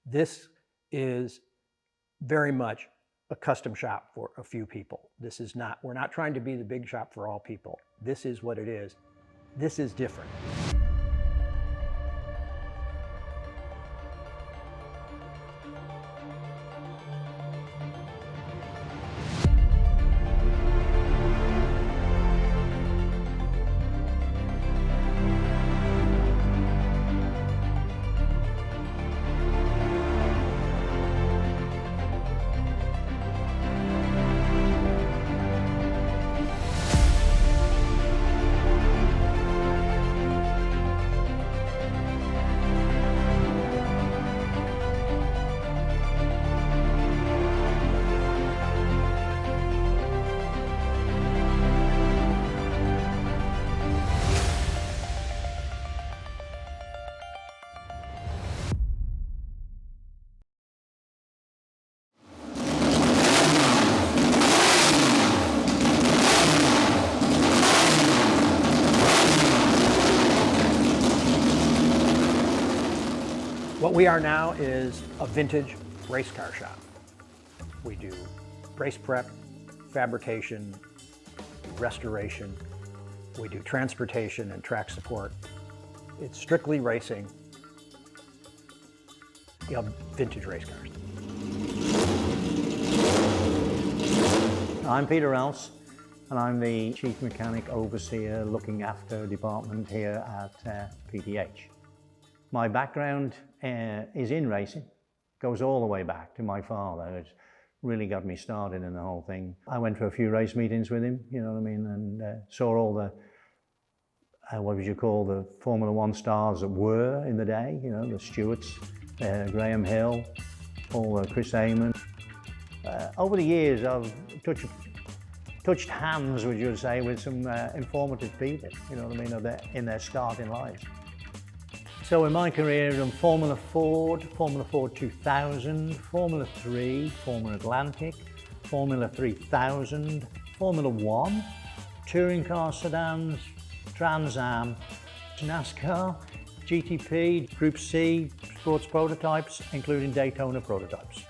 This is very much a custom shop for a few people. This is not, we're not trying to be the big shop for all people. This is what it is. This is different. What we are now is a vintage race car shop. We do race prep, fabrication, restoration. We do transportation and track support. It's strictly racing of vintage race cars. I'm Peter Rouse, and I'm the Chief Mechanic Overseer looking after department here at PTH. My background is in racing, goes all the way back to my father. It's really got me started in the whole thing. I went to a few race meetings with him, you know what I mean, and saw all the, what would you call, the Formula One stars that were in the day, you know, the Stewarts, Graham Hill, all Chris Amon. Over the years, I've touched hands, would you say, with some informative people, you know what I mean, in their starting lives. So in my career, I've done Formula Ford 2000, Formula 3, Formula Atlantic, Formula 3000, Formula 1, touring car sedans, Trans Am, NASCAR, GTP, Group C, sports prototypes, including Daytona prototypes.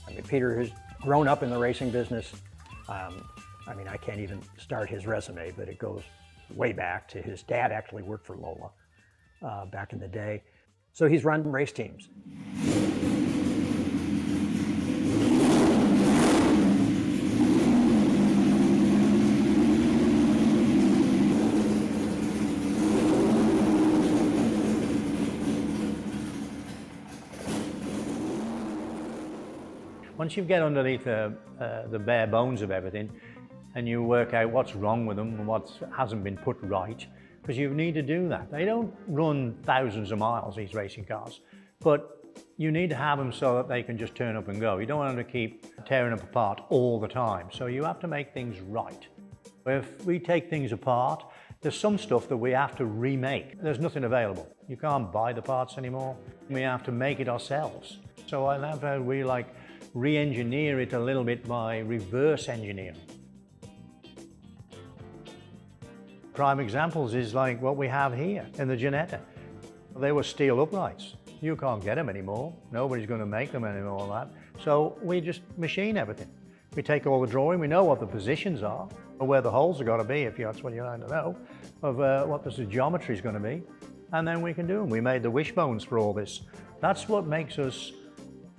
I mean, Peter has grown up in the racing business. I mean, I can't even start his resume, but it goes way back to his dad actually worked for Lola back in the day. So he's run race teams. Once you get underneath the bare bones of everything and you work out what's wrong with them and what hasn't been put right, because you need to do that. They don't run thousands of miles, these racing cars, but you need to have them so that they can just turn up and go. You don't want them to keep tearing them apart all the time, so you have to make things right. If we take things apart, there's some stuff that we have to remake. There's nothing available. You can't buy the parts anymore. We have to make it ourselves. So I love how we re-engineer it a little bit by reverse engineering. Prime examples is like what we have here in the Ginetta. They were steel uprights. You can't get them anymore. Nobody's going to make them anymore like that. So we just machine everything. We take all the drawing, we know what the positions are, or where the holes are going to be, if that's what you like to know, of what the geometry is going to be, and then we can do them. We made the wishbones for all this. That's what makes us,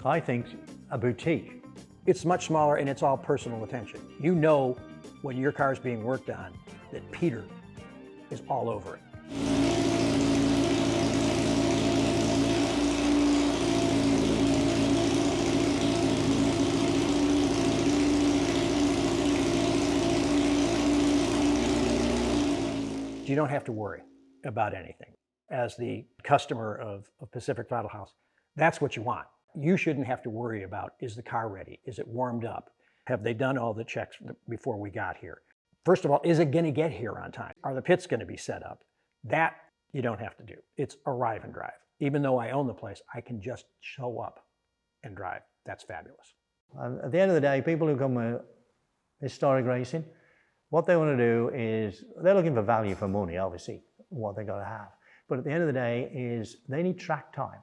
I think, a boutique. It's much smaller and it's all personal attention. You know when your car's being worked on that Peter is all over it. You don't have to worry about anything. As the customer of Pacific Throttle House, that's what you want. You shouldn't have to worry about, is the car ready? Is it warmed up? Have they done all the checks before we got here? First of all, is it going to get here on time? Are the pits going to be set up? That you don't have to do. It's arrive and drive. Even though I own the place, I can just show up and drive. That's fabulous. At the end of the day, people who come with historic racing, what they want to do is, they're looking for value for money, obviously, what they got to have. But at the end of the day is they need track time.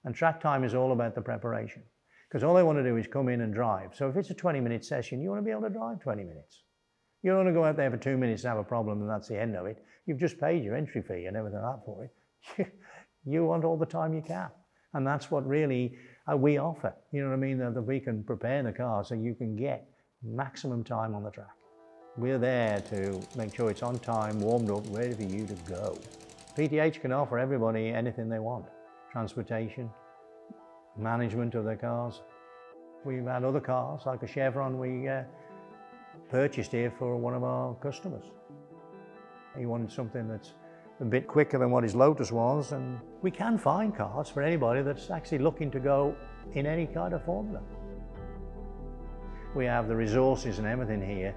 And track time is all about the preparation, because all they want to do is come in and drive. So if it's a 20-minute session, you want to be able to drive 20 minutes. You don't want to go out there for 2 minutes and have a problem and that's the end of it. You've just paid your entry fee and everything like that for it. You want all the time you can. And that's what really we offer. You know what I mean? That we can prepare the car so you can get maximum time on the track. We're there to make sure it's on time, warmed up, ready for you to go. PTH can offer everybody anything they want. Transportation, management of their cars. We've had other cars, like a Chevron we purchased here for one of our customers. He wanted something that's a bit quicker than what his Lotus was, and we can find cars for anybody that's actually looking to go in any kind of formula. We have the resources and everything here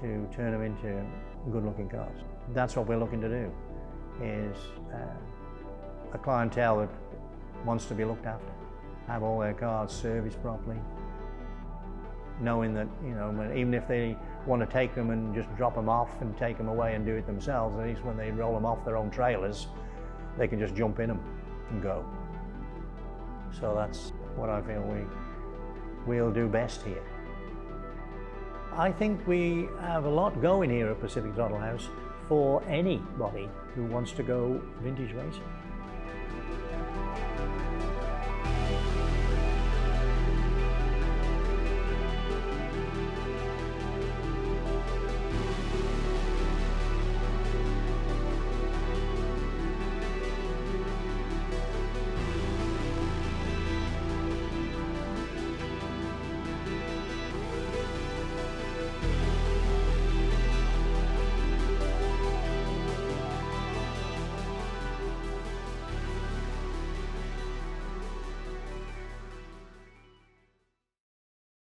to turn them into good-looking cars. That's what we're looking to do, is a clientele that wants to be looked after, have all their cars serviced properly, knowing that, you know, even if they want to take them and just drop them off and take them away and do it themselves, at least when they roll them off their own trailers, they can just jump in them and go. So that's what I feel we'll do best here. I think we have a lot going here at Pacific Throttle House for anybody who wants to go vintage racing.